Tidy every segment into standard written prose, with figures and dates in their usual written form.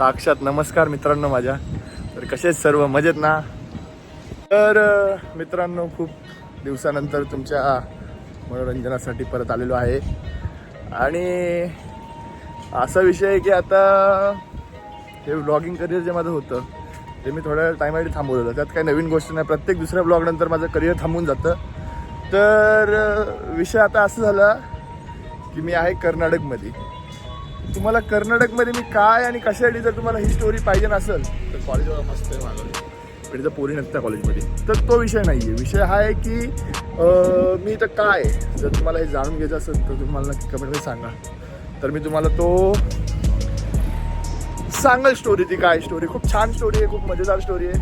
साक्षात नमस्कार मित्रांनो माझ्या. तर कसे सर्व मजेत ना? तर मित्रांनो, खूप दिवसानंतर तुमच्या मनोरंजनासाठी परत आलेलो आहे. आणि असा विषय आहे की आता हे व्लॉगिंग करिअर जे माझं होतं ते मी थोड्या टायमासाठी थांबवलं होतं. त्यात काही नवीन गोष्ट नाही. प्रत्येक दुसऱ्या ब्लॉगनंतर माझं करिअर थांबून जातं. तर विषय आता असं झाला की मी आहे कर्नाटकमध्ये. तुम्हाला कर्नाटकमध्ये मी काय आणि कशासाठी, जर तुम्हाला ही स्टोरी पाहिजे नसेल तर कॉलेजवर मस्त आहे मागवली पण जर पोरी नसत्या कॉलेजमध्ये, तर तो विषय नाही आहे. विषय हा आहे की मी इथं काय, जर तुम्हाला हे जाणून घ्यायचं असेल तर तुम्हाला नक्की कमेंटमध्ये सांगा. तर मी तुम्हाला तो सांगल स्टोरी. ती काय स्टोरी, खूप छान स्टोरी आहे, खूप मजेदार स्टोरी आहे.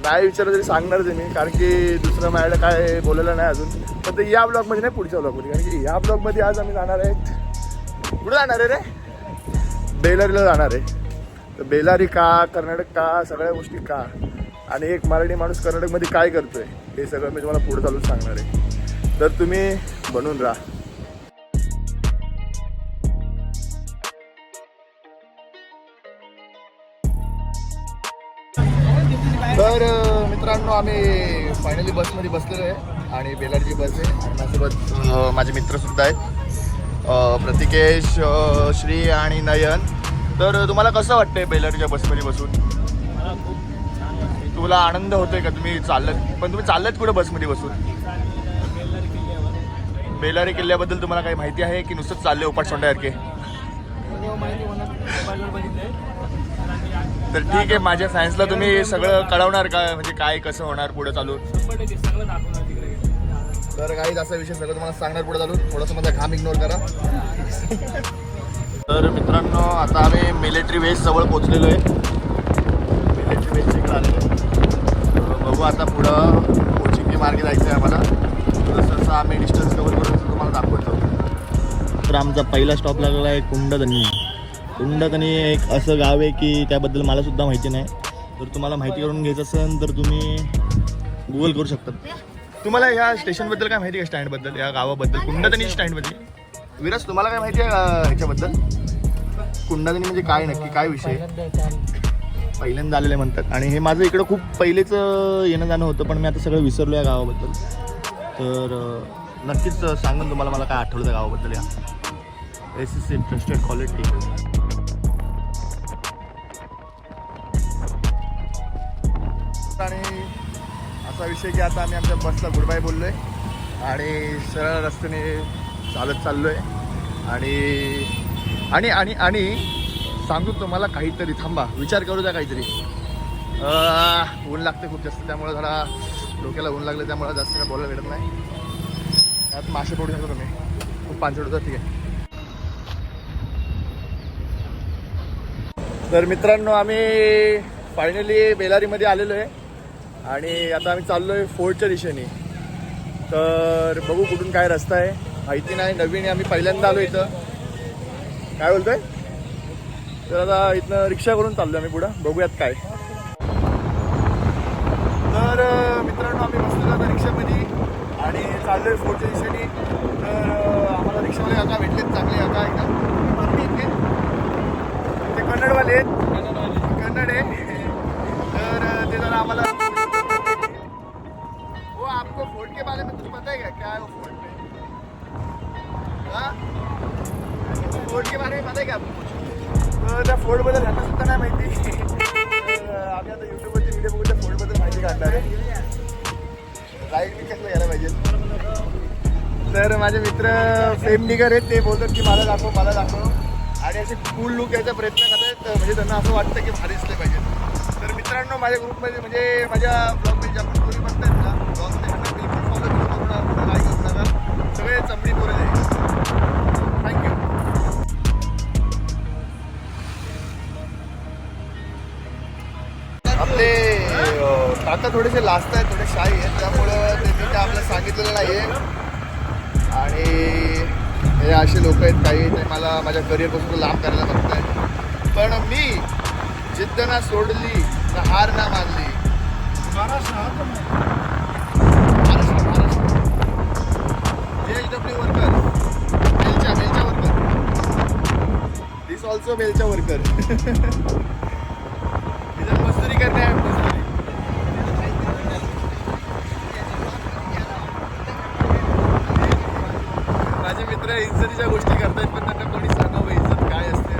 नाही विचारलं तरी सांगणारच आहे मी, कारण की दुसरं माझ्याकडे काय बोलायला नाही अजून. पण ते या ब्लॉगमध्ये नाही, पुढच्या ब्लॉगमध्ये. कारण की या ब्लॉगमध्ये आज आम्ही जाणार आहेत. कुठं जाणार आहे रे? बेलारीला जाणार आहे. तर बेलारी का, कर्नाटक का, सगळ्या गोष्टी का, आणि एक मराठी माणूस कर्नाटकमध्ये काय करतोय हे सगळं मी तुम्हाला पुढे चालून सांगणार आहे. तर तुम्ही बनून राहा. तर मित्रांनो, आम्ही फायनली बसमध्ये बसलेलो आहे आणि बेलारची बस आहे. आणि माझ्यासोबत माझे मित्रसुद्धा आहेत, प्रतिकेश, श्री आणि नयन. तर तुम्हाला कसं वाटतंय बेलारीच्या बसमध्ये बसून? मला खूप छान वाटते. तुला आनंद होतोय का? तुम्ही चालत कुठं बसमध्ये बसून? बेल्लारी किल्ल्यावर. बेलारी किल्ल्याबद्दल तुम्हाला काही माहिती आहे की नुसतंच चालले उपाट सोंड्यासारखे? माहिती मला मोबाईलवर बघितलंय. तर ठीक आहे, माझ्या फॅन्सला तुम्ही सगळं कळवणार का, म्हणजे काय कसं होणार पुढे चालून? 100% सगळं दाखवणार तिकडे. तर काही असा विषय सगळं तुम्हाला सांगणार पुढे चालून. थोडंसं माझा घाम इग्नोर करा. तर मित्रांनो, आता आम्ही मिलिटरी वेस्ट जवळ पोहोचलेलो आहे. मिलिटरी वेस्ट इकडे आलेलो. बघू आता पुढं कोचिंगच्या मार्गे जायचं आहे आम्हाला. जसं जसं आम्ही डिस्टन्स कवर करून तुम्हाला दाखवतो. तर आमचा पहिला स्टॉप लागलेला आहे कुंडदनी. कुंडदनी एक असं गाव आहे की त्याबद्दल मला सुद्धा माहिती नाही. तर तुम्हाला माहिती करून घ्यायचं असेल तर तुम्ही गुगल करू शकता. तुम्हाला ह्या स्टेशनबद्दल काय माहिती आहे? स्टँडबद्दल, या गावाबद्दल, कुंडदनी स्टँडबद्दल? विराज, तुम्हाला काय माहिती आहे ह्याच्याबद्दल? कुंडदनी म्हणजे काय, नक्की काय विषय? पहिल्यांदा आलेले म्हणतात. आणि हे माझं इकडं खूप पहिलेच येणं जाणं होतं, पण मी आता सगळं विसरलो या गावाबद्दल. तर नक्कीच सांगून तुम्हाला मला काय आठवलं त्या गावाबद्दल. या SSC ट्रस्टेड क्वालिटी. आणि असा विषय की आता आम्ही आमच्या बसला गुड बाय बोललो आहे आणि सरळ रस्त्याने चालत चाललो आहे. आणि आणि आणि सांगू तुम्हाला काहीतरी, थांबा विचार करू द्या काहीतरी. ऊन लागते खूप जास्त, त्यामुळे जरा डोक्याला ऊन लागलं, त्यामुळे जास्त काय बोलायला भेटत नाही. त्यात मासे पडू शकतो तुम्ही, खूप पानसट होतं. ठीक आहे. तर मित्रांनो, आम्ही फायनली बेलारीमध्ये आलेलो आहे आणि आता आम्ही चाललो आहे फोर्टच्या दिशेने. तर बघू कुठून काय रस्ता आहे, माहिती नाही, नवीन आहे, आम्ही पहिल्यांदा आलो इथं. काय बोलतोय? तर आता इथनं रिक्षा करून चाललो आम्ही पुढं, बघूयात काय. तर मित्रांनो, आम्ही बसलेलो आता रिक्षामध्ये आणि चाललो आहे फोर्टच्या दिशेने. तर आम्हाला रिक्षावाले काका भेटलेत, चांगले काका एकदम. ते कन्नडवाले आहेत, कन्नड आहे. तर ते जरा आम्हाला, वो आपको फोर्ट के बारे में कुछ पता है क्या है वो फोर्ट में? हाँ, फोर्ट के बारे में पता है क्या आपको कुछ? तर त्या फोर्टबद्दल ह्यांना सुद्धा नाही माहिती. आम्ही आता यूट्यूबवरती व्हिडिओ बघून त्या फोर्टबद्दल माहिती काढणार आहे. राईड मी कसं घ्यायला पाहिजे. तर माझे मित्र फेम निगर आहेत, ते बोलतात की मला दाखव, मला दाखव, आणि असे कूल लुक यायचा प्रयत्न करतात. म्हणजे त्यांना असं वाटतं की भारी दिसले पाहिजे. तर मित्रांनो, माझ्या ग्रुपमध्ये, म्हणजे माझ्या ब्लॉगमध्ये ज्या पण स्टोरी बघतायत ना, ब्लॉग त्यांना बिलकुल फॉलो करू नका, पुढे काय करू नका. सगळे चमडी पोरे आहे. थँक्यू. आपले काका थोडेसे लाजत आहेत, थोडे शाई आहेत, त्यामुळं त्यांनी काय आपल्याला सांगितलेलं नाही आहे. आणि हे असे लोक आहेत काही, ते मला माझ्या करिअरपासून लांब करायला बघत आहेत. पण मी जिद्द ना सोडली, ना हार ना मानली. महाराष्ट्र JSW वर्कर, मेलच्या वर्कर, दिस ऑल ऑल्सो बेलचा वर्कर. मस्तरी करणे आहे मस्तरी. माझे मित्र इज्जतीच्या गोष्टी करतायत पण त्यांना कोणी सांगावं इज्जत काय असते.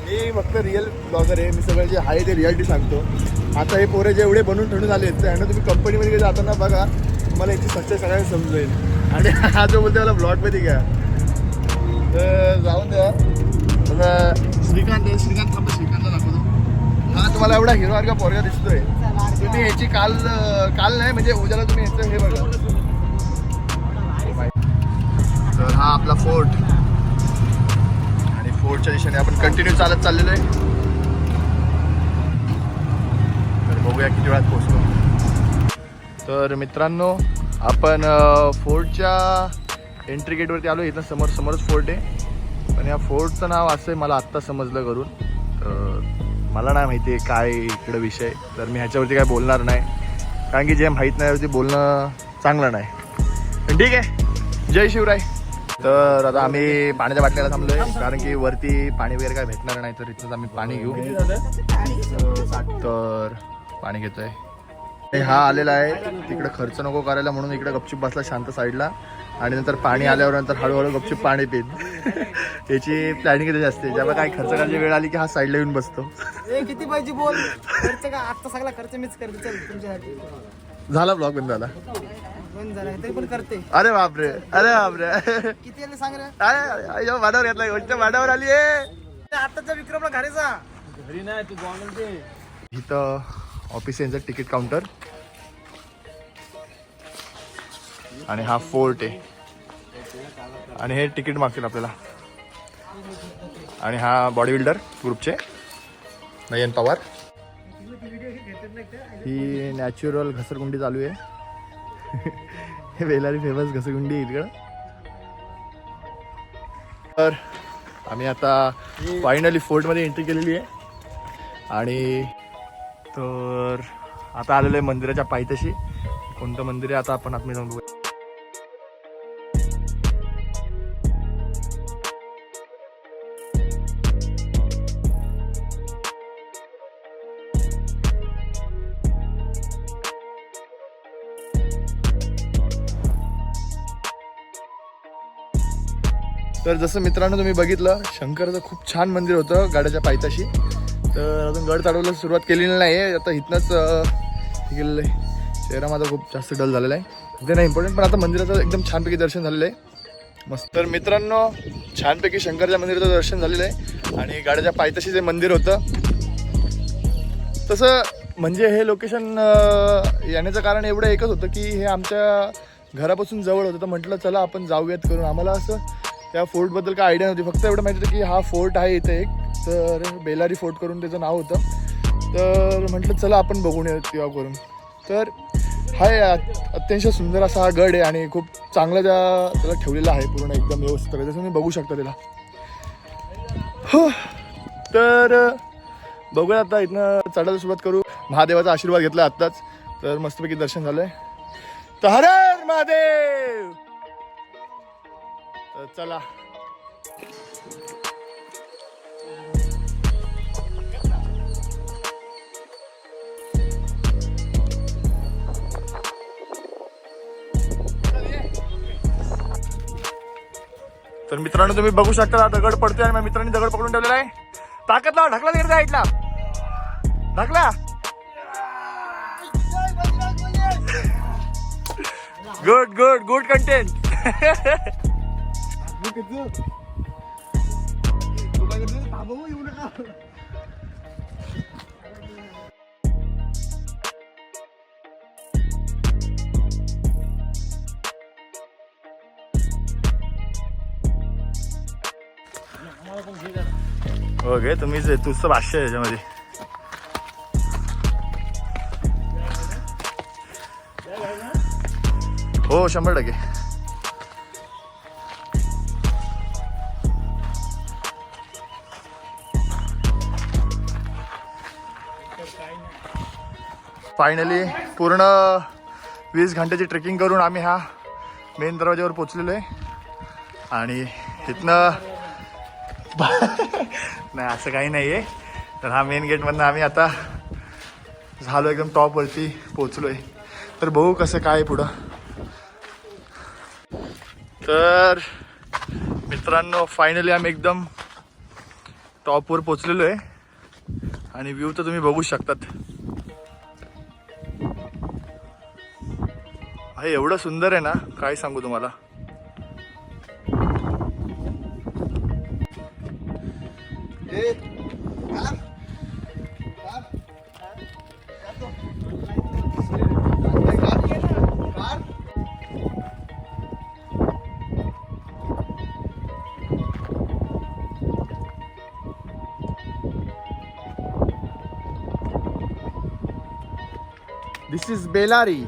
मी फक्त रिअल ब्लॉगर आहे. मी सगळं जे आहे ते रियालिटी सांगतो. आता हे पोरे जेवढे बनून ठेवून आले आहेत त्यांना तुम्ही कंपनीमध्ये जाताना बघा, तुम्हाला याची सच्चाई सगळ्यांना समजेल. आणि हा जो बोलतो मला ब्लॉगमध्ये घ्या तर जाऊन द्या. श्रीकांत आहे, श्रीकांत थांबा, श्रीकांतला दाखवतो. हा तुम्हाला एवढा हिरोसारखा पोरगा दिसतोय. तुम्ही याची काल नाही म्हणजे उद्याला तुम्ही याचं हे बघा. तर हा आपला फोर्ट आणि फोर्टच्या दिशेने आपण कंटिन्यू चालत चाललेलो आहे. तर बघूया किती वेळात पोहोचतो. तर मित्रांनो आपण फोर्टच्या एंट्री गेटवरती आलो. इथं समोरच फोर्ट आहे. पण या फोर्टचं नाव असं आहे मला आत्ता समजलं करून. तर मला नाही माहिती आहे काय इकडं विषय. तर मी ह्याच्यावरती काय बोलणार नाही कारण की जे माहीत नाही त्यावरती बोलणं चांगलं नाही. पण ठीक आहे, जय शिवराय. तर आता आम्ही पाण्याच्या बाटल्याला थांबलोय कारण की वरती पाणी वगैरे काय भेटणार नाही. तर इथंच आम्ही पाणी घेऊ. तर पाणी घेतोय. हा आलेला आहे तिकडे खर्च नको करायला म्हणून इकडे गपचूप बसला शांत साईडला. आणि नंतर पाणी आल्यावर नंतर हळूहळू गपचूप पाणी पित. याची प्लॅनिंग कधी असते जेव्हा काय खर्च करायची वेळ आली की हा साईडला येऊन बसतो. किती पाहिजे बोल. खर्च का आता सगळा खर्च मीच करते. चल तुमच्यासाठी झाला ब्लॉग बंद झाला. बंद झाला तरी पण करते. अरे बापरे, अरे बापरे. किती आले सांग रे. अरे माडावर घेतला गोष्ट माडावर आली आहे. आताचा विक्रमला घारेचा घरी नाही तू जाऊन ते. इथं ऑफिस यांचं तिकीट काउंटर आणि हा फोर्ट आहे. आणि हे तिकीट मागतील आपल्याला. आणि हा बॉडी बिल्डर ग्रुपचे नयन पवार. ही नॅचरल घसरगुंडी चालू आहे. हे बेलारी फेमस घसरगुंडी इकडं. तर आम्ही आता फायनली फोर्टमध्ये एंट्री केलेली आहे. आणि तर आता आलेलं आहे मंदिराच्या पायथ्याशी. कोणतं मंदिर आहे आता आपण आतमध्ये जाऊन बघूया. तर जसं मित्रांनो तुम्ही बघितलं शंकरचं खूप छान मंदिर होतं गाड्याच्या पायथ्याशी. तर अजून गड चढवायला सुरुवात केलेली नाही आहे. आता इथनंच गेलेलं आहे. चेहरा माझा खूप जास्त डल झालेला आहे. ते नाही इम्पॉर्टंट पण आता मंदिराचं एकदम छानपैकी दर्शन झालेलं आहे. मस्त. तर मित्रांनो छानपैकी शंकरच्या मंदिराचं दर्शन झालेलं आहे. आणि गाड्याच्या पायथ्याशी जे मंदिर होतं तसं म्हणजे हे लोकेशन येण्याचं कारण एवढं एकच होतं की हे आमच्या घरापासून जवळ होतं. तर म्हटलं चला आपण जाऊयात करून. आम्हाला असं त्या फोर्टबद्दल काय आयडिया नव्हती. फक्त एवढं माहिती होतं की हा फोर्ट आहे इथे एक. तर बेलारी फोर्ट करून त्याचं नाव होतं. तर म्हटलं चला आपण बघून येऊ तेव्हा करून. तर हा अत्यंत सुंदर असा हा गड आहे आणि खूप चांगलं त्याला ठेवलेला आहे पूर्ण एकदम व्यवस्थित. जसं तुम्ही बघू शकता त्याला. हो तर बघूया आता इथनं चढायला सुरुवात करू. महादेवाचा आशीर्वाद घेतला आत्ताच. तर मस्तपैकी दर्शन झालंय. तर हर हर महादेव. तर चला. तर मित्रांनो तुम्ही बघू शकता दगड पडतोय आणि माझ्या मित्रांनी दगड पकडून ठेवलेला आहे. ताकद लावा. ढकला तिकडे साईडला. ढकला. Good good good content. Okay तुम्हीच तुझं भाष्य आहे याच्यामध्ये. हो 100%. फायनली पूर्ण 20 घंट्याची ट्रेकिंग करून आम्ही हा मेन दरवाज्यावर पोचलेलो आहे. आणि तिथनं नाही असं काही नाही आहे. तर हा मेन गेटमधनं आम्ही आता झालो एकदम टॉपवरती पोचलो आहे. तर बघू कसं काय पुढं. तर मित्रांनो फायनली आम्ही एकदम टॉपवर पोचलेलो आहे आणि व्ह्यू तर तुम्ही बघू शकतात. हे एवढं सुंदर आहे ना काय सांगू तुम्हाला. This is Bellary.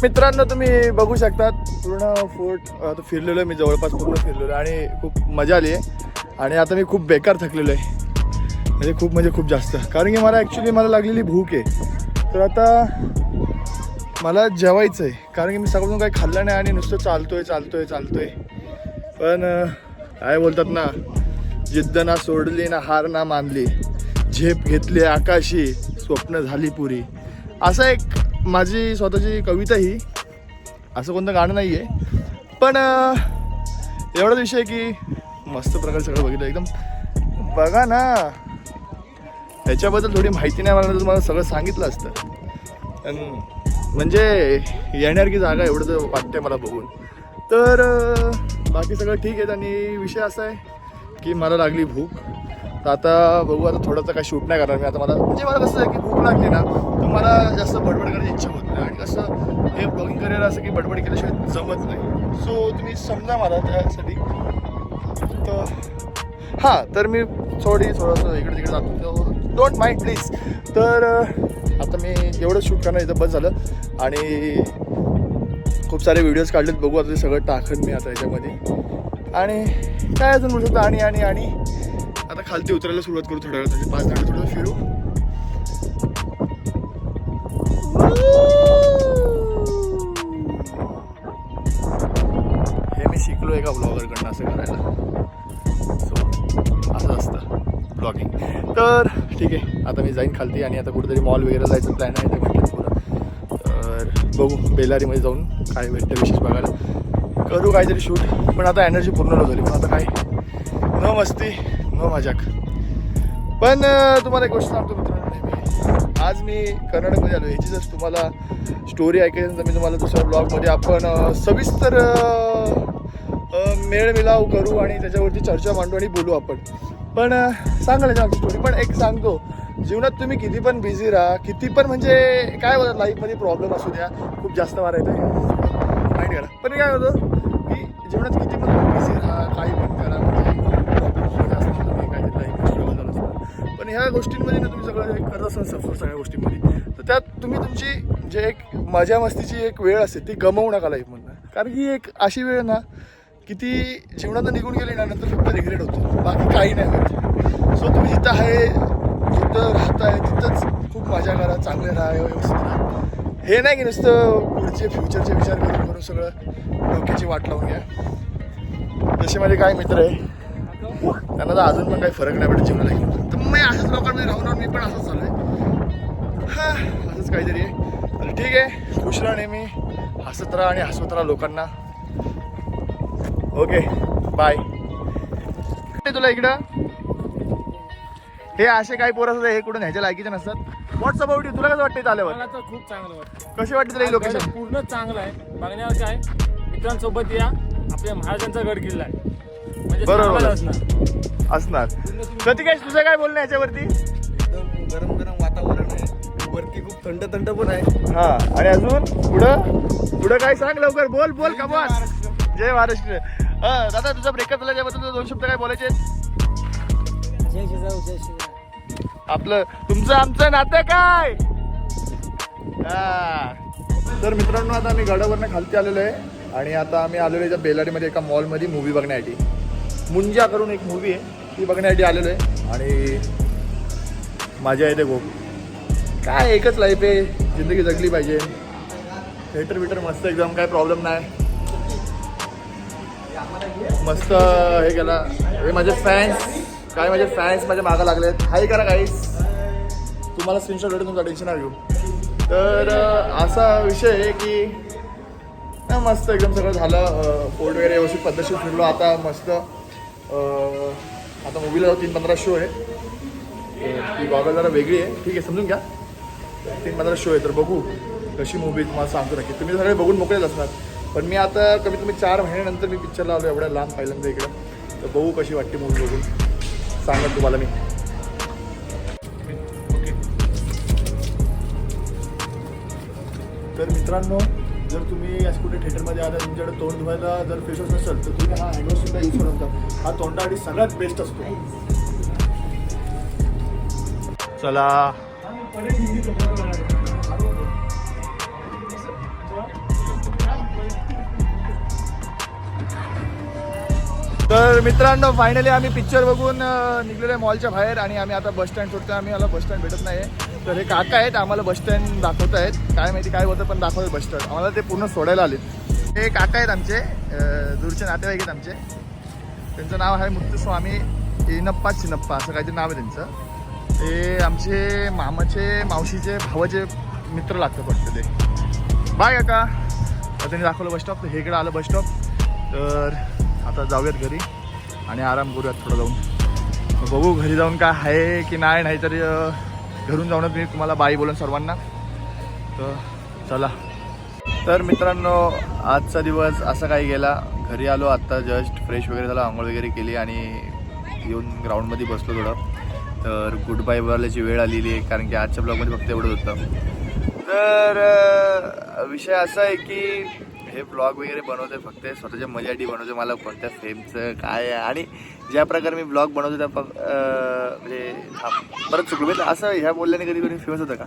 मित्रांनो तुम्ही बघू शकतात पूर्ण फोर्ट आता फिरलेलो आहे मी. जवळपास पूर्ण फिरलेलो आहे आणि खूप मजा आली आहे. आणि आता मी खूप बेकार थकलेलो आहे म्हणजे खूप जास्त. कारण की मला ॲक्च्युली मला लागलेली भूक आहे. तर आता मला जेवायचं आहे कारण की मी सकाळपासून काही खाल्लं नाही आणि नुसतं चालतोय. पण काय बोलतात ना, जिद्द ना सोडली ना हार ना मानली, झेप घेतली आकाशी स्वप्न झाली पुरी. असं एक माझी स्वतःची कविता ही. असं कोणतं गाणं नाही आहे पण एवढाच विषय की मस्त प्रकारे सगळं बघितलं एकदम. बघा ना ह्याच्याबद्दल थोडी माहिती नाही मला तर तुम्हाला सगळं सांगितलं असतं. म्हणजे येण्यासारखी जागा एवढं तर वाटतंय मला बघून. तर बाकी सगळं ठीक आहे. आणि विषय असा आहे की मला लागली भूक. तर आता बघू आता थोडंसं काय शूट नाही करणार मी आता. मला म्हणजे मला कसं आहे की भूक लागली ना तर मला जास्त बडबड करायची इच्छा होत नाही. आणि कसं हे ब्लॉगिंग करायला असं की बडबड केल्याशिवाय जमत नाही. सो तुम्ही समजा मला त्यासाठी. तर हां तर मी थोडंसं इकडे तिकडे जातो. Don't mind please. तर आता मी एवढं शूट करणार इथं बस झालं. आणि खूप सारे व्हिडिओज काढलेत. बघू आता ते सगळं टाकन मी आता याच्यामध्ये. आणि काय अजून बोलू शकतो. आणि आता खालती उतरायला सुरुवात करू थोड्या वेळ. 5 मिनिटं थोडं फिरू. हे मी शिकलो एका ब्लॉगरकडनं असं करायला. सो असं असतं ब्लॉगिंग. तर ठीक आहे आता मी जाईन खालती आणि आता कुठेतरी मॉल वगैरे जायचं प्लॅन आहे ते म्हटलं पुढं. तर बघू बेलारीमध्ये जाऊन काय भेटतं विशेष बघायला. करू काहीतरी शूट. पण आता एनर्जी पूर्ण लो झाली. पण आता काय न मस्ती न मजाक. पण तुम्हाला एक गोष्ट सांगतो मित्रांनो. आज मी कर्नाटकमध्ये आलो. याची जर तुम्हाला स्टोरी ऐकायची तर मी तुम्हाला दुसऱ्या ब्लॉगमध्ये आपण सविस्तर मेळमिलाव करू आणि त्याच्यावरती चर्चा मांडू आणि बोलू आपण. पण सांगायला आमची स्टोरी. पण एक सांगतो जीवनात तुम्ही किती पण बिझी राहा किती पण म्हणजे काय बोलतात लाईफमध्ये प्रॉब्लेम असू द्या खूप जास्त मारायचं माइंड करा. पण काय होतं की जीवनात किती पण बिझी राहा काही पण करा म्हणजे प्रॉब्लेम असतात काहीतरी लाईफ स्ट्रगल झालं असतं. पण ह्या गोष्टींमध्ये ना तुम्ही सगळं करत असाल सफर सगळ्या गोष्टींमध्ये. तर त्यात तुम्ही तुमची जे एक मजा मस्तीची एक वेळ असते ती गमवू नका लाईफमधनं. कारण की एक अशी वेळ ना की ती जीवनात निघून गेली ना नंतर फक्त रिग्रेट होतो बाकी काही नाही होत. सो तुम्ही जिथं आहे जिथं राहताय तिथंच खूप मजा करा चांगले राहा व्यवस्थित राहा. हे नाही की नुसतं पुढचे फ्युचरचे विचार करून करून सगळं डोक्याची वाट लावून घ्या. जसे माझे काय मित्र आहे त्यांना तर अजून पण काही फरक नाही पडत जीवनाला घेऊन. तर मग अशाच लोकांमध्ये राहून मी पण असंच चालू आहे. हां असंच काहीतरी आहे. तर ठीक आहे खुश राहा नेहमी हसत राहा आणि हसवत राहा लोकांना. Okay bye. तुला इकडं हे असे काही पोरं असतात हे कुठून ह्याच्या लायकीचे नसतात. व्हॉट्स अबाउट यू तुला कसं वाटतं आल्यावर. मला तर खूप चांगलं वाटतं. कशी वाटते तुला ही लोकेशन. पूर्ण चांगलं आहे बघण्यावर. काय मित्रांसोबत या आपल्या महाराजांचा गड किल्ला आहे म्हणजे बरोबर असणार. असणार. प्रतिकेश तुझं काय बोलणं याच्यावरती. एकदम गरम गरम वातावरण आहे. वरती खूप थंड थंड पण आहे. हा आणि अजून पुढं काय सांग लवकर बोल कमॉन. जय महाराष्ट्र. दादा तुझा ब्रेकअप झाला त्याबद्दल 2 शब्द काय बोलायचे. जय शिवराव जय शिवराव. आपलं तुमचं आमचं नातं काय. तर मित्रांनो आता आम्ही गडावरनं खालती आलेलो आहे आणि आता आम्ही आलेलो आहे बेलारीमध्ये एका मॉलमध्ये मूवी बघण्यासाठी. मुंजा करून एक मूवी आहे ती बघण्यासाठी आलेलो आहे आणि माझ्या इथे खूप काय एकच लाईफ आहे, जिंदगी जगली पाहिजे. थिएटर बिटर मस्त एकदम, काय प्रॉब्लेम नाही. मस्त हे केला. हे माझे फॅन्स माझ्या मागं लागलेत. हाय करा काहीच, तुम्हाला स्क्रीनशॉट भेटेल, तुमचा टेन्शन नाही घेऊ. तर असा विषय आहे की मस्त एकदम सगळं झालं. फोल्ड वगैरे व्यवस्थित पद्धतशीर फिरलो. आता मस्त आता मूवीला जाऊ. 3-15 शो आहे. ती गॉगल जरा वेगळी आहे, ठीक आहे, समजून घ्या. 3-15 शो आहे, तर बघू कशी मूवी तुम्हाला सांगतो नक्की. तुम्ही सगळे बघून मोकळेच असणार, पण मी आता कमीत कमी 4 महिन्यानंतर मी पिक्चरला आलो एवढ्या लांब पहिल्यांदा इकडं. तर बघू कशी वाटते मूवी, बघून सांगत तुम्हाला मी. तर मित्रांनो, जर तुम्ही आज कुठे थिएटरमध्ये आला, तुमच्याकडे तोंड धुवायला जर फेसवॉश नसेल तर तुम्ही हा हँडवॉशसुद्धा यूज करू शकता. हा तोंडासाठी सगळ्यात बेस्ट असतो. चला तर मित्रांनो, फायनली आम्ही पिक्चर बघून निघलेलो आहे मॉलच्या बाहेर आणि आम्ही आता बस स्टँड शोधतो. आम्हाला बस स्टँड भेटत नाही. तर हे काका आहेत, आम्हाला बस स्टँड दाखवत आहेत. काय माहिती काय होतं, पण दाखवत बस स्टँड आम्हाला. ते पूर्ण सोडायला आले. हे काका आहेत आमचे, दूरचे नातेवाईक आहेत आमचे. त्यांचं नाव आहे मुत्तुस्वामी इनप्पा चिनप्पा, असं काहीतरी नाव आहे त्यांचं. ते आमचे मामाचे मावशीचे भावाचे मित्र लागतात वाटतं ते. बाय काका. त्यांनी दाखवलं बस स्टॉप. तर हे इकडं आलं बस स्टॉप. तर आता जाऊयात घरी आणि आराम करूयात थोडं जाऊन. बघू घरी जाऊन काय आहे की नाही तर घरून जाऊनच मी तुम्हाला बाई बोलून सर्वांना. तर चला. तर मित्रांनो, आजचा दिवस असा काही गेला. घरी आलो आत्ता जस्ट, फ्रेश वगैरे झालं, आंघोळ वगैरे केली आणि येऊन ग्राउंडमध्ये बसलो थोडं. तर गुड बाय बोलायची वेळ आलेली आहे, कारण की आजच्या ब्लॉगमध्ये फक्त एवढंच होतं. तर विषय असा आहे की हे ब्लॉग वगैरे बनवते फक्त स्वतःच्या मजासाठी बनवते. मला कोणत्या फेमचं काय आहे आणि ज्या प्रकारे मी ब्लॉग बनवतो त्या म्हणजे परत चुकलो असं ह्या बोलल्याने कधी कधी फेमस होतं का.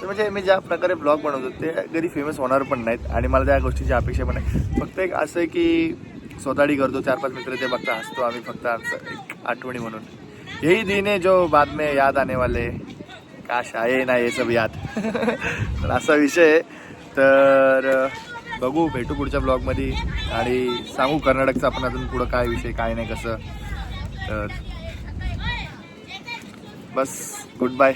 तर म्हणजे मी ज्या प्रकारे ब्लॉग बनवतो ते कधी फेमस होणार पण नाहीत आणि मला त्या गोष्टीची अपेक्षा पण आहे. फक्त एक असं आहे की स्वतःही करतो, 4-5 मित्र ते बघता हसतो आम्ही, फक्त आमचं एक आठवणी म्हणून. यही दिन है जो बाद में याद आने वाले, काश आहे ना हे सब याद. तर असा विषय आहे. तर बघू, भेटू पुढच्या ब्लॉगमध्ये आणि सांगू कर्नाटकचं आपण अजून पुढं काय विषय काय नाही कसं. तर बस गुड बाय.